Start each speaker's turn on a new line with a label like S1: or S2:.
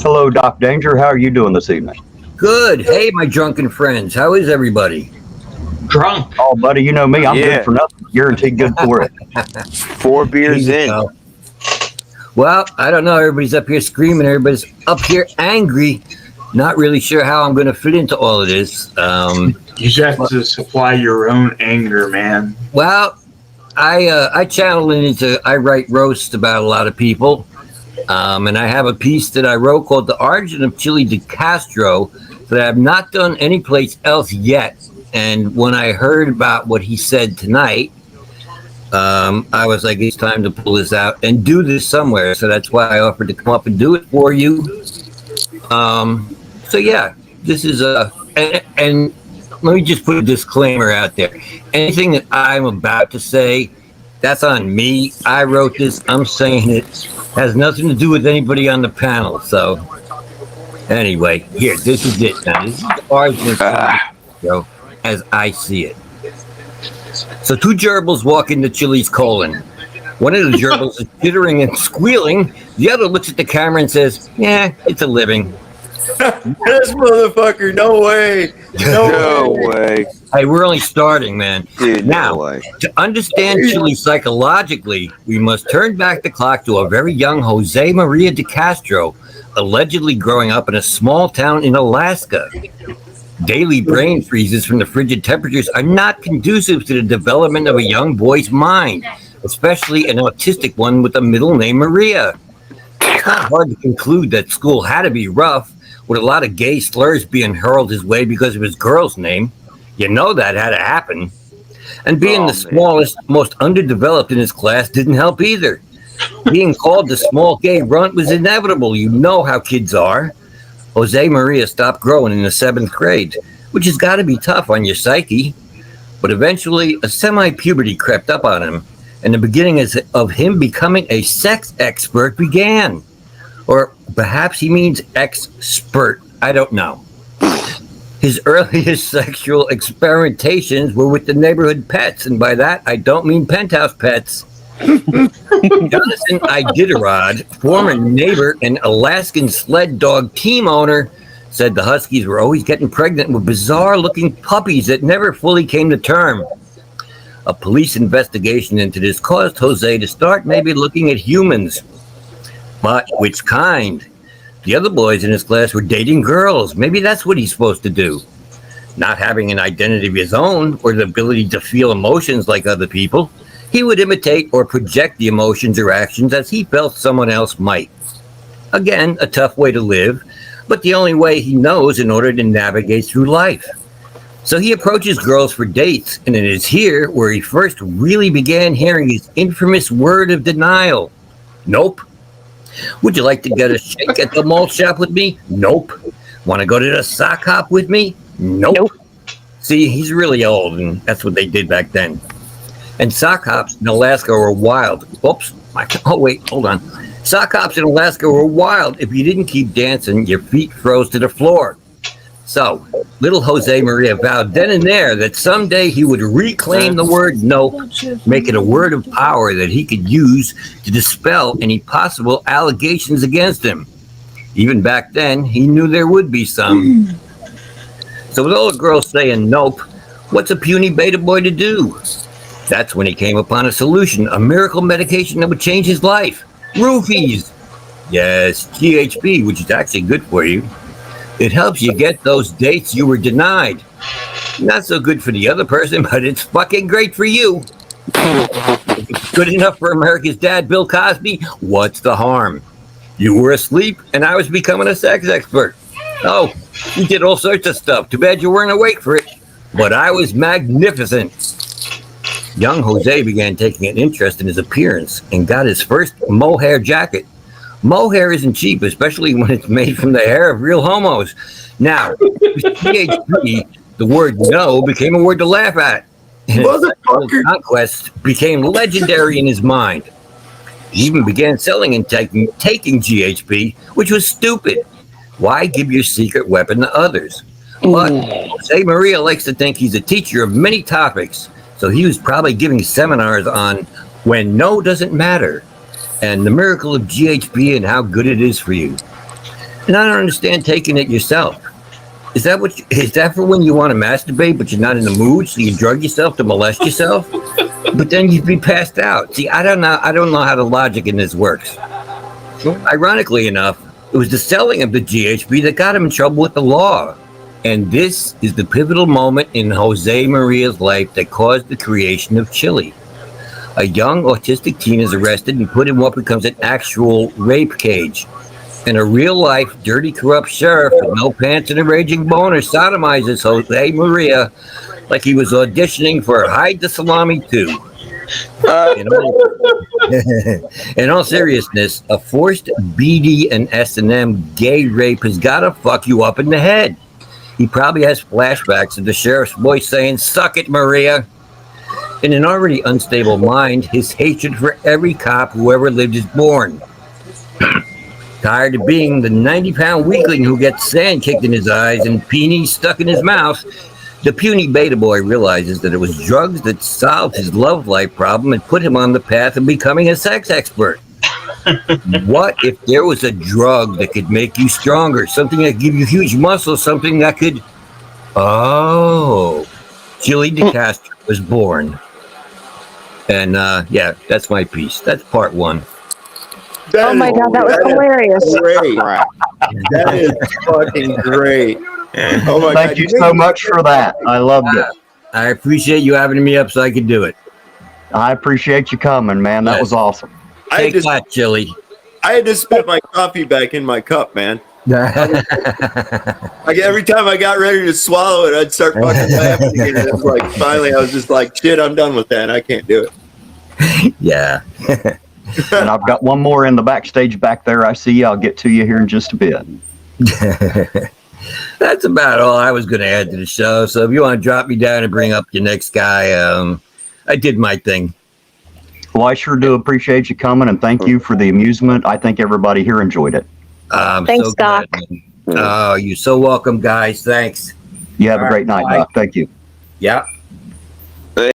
S1: Hello, Doc Danger. How are you doing this evening?
S2: Good. Hey, my drunken friends. How is everybody?
S3: Drunk.
S1: Oh, buddy, you know me. I'm good
S4: Yeah,
S1: for nothing. Guaranteed good for it.
S4: 4 beers
S2: Here you
S4: in.
S2: go. Well, I don't know. Everybody's up here screaming. Everybody's up here angry. Not really sure how I'm going to fit into all of this.
S3: You just have to supply your own anger, man.
S2: Well, I channel into. I write roasts about a lot of people, and I have a piece that I wrote called "The Origin of Chili de Castro" that I have not done anyplace else yet. And when I heard about what he said tonight, I was like, it's time to pull this out and do this somewhere. So that's why I offered to come up and do it for you. So yeah, this is and let me just put a disclaimer out there. Anything that I'm about to say, that's on me. I wrote this. I'm saying it has nothing to do with anybody on the panel. So anyway, here, this is it. Now, this is the origin of Chili, as I see it. So two gerbils walk into Chili's colon. One of the gerbils is jittering and squealing. The other looks at the camera and says, "Yeah, it's a living."
S5: This motherfucker, no way.
S4: No way.
S2: Hey, we're only starting, man.
S4: Dude,
S2: Now,
S4: no way.
S2: to understand Chili psychologically, we must turn back the clock to a very young Jose Maria de Castro, allegedly growing up in a small town in Alaska. Daily brain freezes from the frigid temperatures are not conducive to the development of a young boy's mind, especially an autistic one with a middle name Maria. It's not hard to conclude that school had to be rough, with a lot of gay slurs being hurled his way because of his girl's name. You know that had to happen. And being the smallest, most underdeveloped in his class didn't help either. Being called the small gay runt was inevitable. You know how kids are. Jose Maria stopped growing in the 7th grade, which has got to be tough on your psyche. But eventually, a semi-puberty crept up on him, and the beginning of him becoming a sex expert began. Or perhaps he means expert. I don't know. His earliest sexual experimentations were with the neighborhood pets, and by that, I don't mean penthouse pets. Jonathan Iditarod, former neighbor and Alaskan sled dog team owner, said the Huskies were always getting pregnant with bizarre-looking puppies that never fully came to term. A police investigation into this caused Jose to start maybe looking at humans. But which kind? The other boys in his class were dating girls. Maybe that's what he's supposed to do. Not having an identity of his own or the ability to feel emotions like other people, he would imitate or project the emotions or actions as he felt someone else might. Again, a tough way to live, but the only way he knows in order to navigate through life. So he approaches girls for dates, and it is here where he first really began hearing his infamous word of denial. Nope. Would you like to get a shake at the malt shop with me? Nope. Want to go to the sock hop with me? Nope. See, he's really old, and that's what they did back then. And sock hops in Alaska were wild. Oops. Oh, wait, hold on. Sock hops in Alaska were wild. If you didn't keep dancing, your feet froze to the floor. So, little Jose Maria vowed then and there that someday he would reclaim the word nope, make it a word of power that he could use to dispel any possible allegations against him. Even back then, he knew there would be some. So with all the girls saying nope, what's a puny beta boy to do? That's when he came upon a solution, a miracle medication that would change his life. Roofies. Yes, GHB, which is actually good for you. It helps you get those dates you were denied. Not so good for the other person, but it's fucking great for you. If it's good enough for America's dad, Bill Cosby, what's the harm? You were asleep, and I was becoming a sex expert. Oh, you did all sorts of stuff. Too bad you weren't awake for it. But I was magnificent. Young Jose began taking an interest in his appearance and got his first mohair jacket. Mohair isn't cheap, especially when it's made from the hair of real homos. Now, with PhD, the word no became a word to laugh at. And his conquest became legendary in his mind. He even began selling and taking GHB, which was stupid. Why give your secret weapon to others? But Jose Maria likes to think he's a teacher of many topics, so he was probably giving seminars on when no doesn't matter and the miracle of GHB and how good it is for you. And I don't understand taking it yourself. Is that for when you want to masturbate, but you're not in the mood, so you drug yourself to molest yourself? But then you'd be passed out. See, I don't know how the logic in this works. Ironically enough, it was the selling of the GHB that got him in trouble with the law. And this is the pivotal moment in Jose Maria's life that caused the creation of Chili. A young autistic teen is arrested and put in what becomes an actual rape cage. And a real-life, dirty, corrupt sheriff with no pants and a raging boner sodomizes Jose Maria like he was auditioning for Hide the Salami 2. In all seriousness, a forced BD and S&M gay rape has got to fuck you up in the head. He probably has flashbacks of the sheriff's voice saying, "Suck it, Maria." In an already unstable mind, his hatred for every cop who ever lived is born. Tired of being the 90-pound weakling who gets sand kicked in his eyes and peonies stuck in his mouth, the puny beta boy realizes that it was drugs that solved his love life problem and put him on the path of becoming a sex expert. What if there was a drug that could make you stronger, something that could give you huge muscles, something that could... Oh, Chili DeCastro was born. And yeah, that's my piece. That's part one.
S6: Oh my God, that was hilarious.
S5: Great. That is fucking great. Oh my
S1: Thank
S5: God.
S1: you so much for that. I loved it.
S2: I appreciate you having me up so I could do it.
S1: I appreciate you coming, man. That was awesome.
S2: Take that, Chili.
S5: I had to spit my coffee back in my cup, man. Like every time I got ready to swallow it, I'd start fucking laughing again. It was like finally I was just like, shit, I'm done with that. I can't do it.
S2: Yeah.
S1: And I've got one more in the backstage back there. I see you. I'll get to you here in just a bit.
S2: That's about all I was going to add to the show. So if you want to drop me down and bring up your next guy, I did my thing.
S1: Well, I sure do appreciate you coming, and thank you for the amusement. I think everybody here enjoyed it.
S6: Thanks,
S2: so
S6: Doc.
S2: Oh, you're so welcome, guys. Thanks.
S1: You have a great night, Doc. Thank you.
S2: Yeah.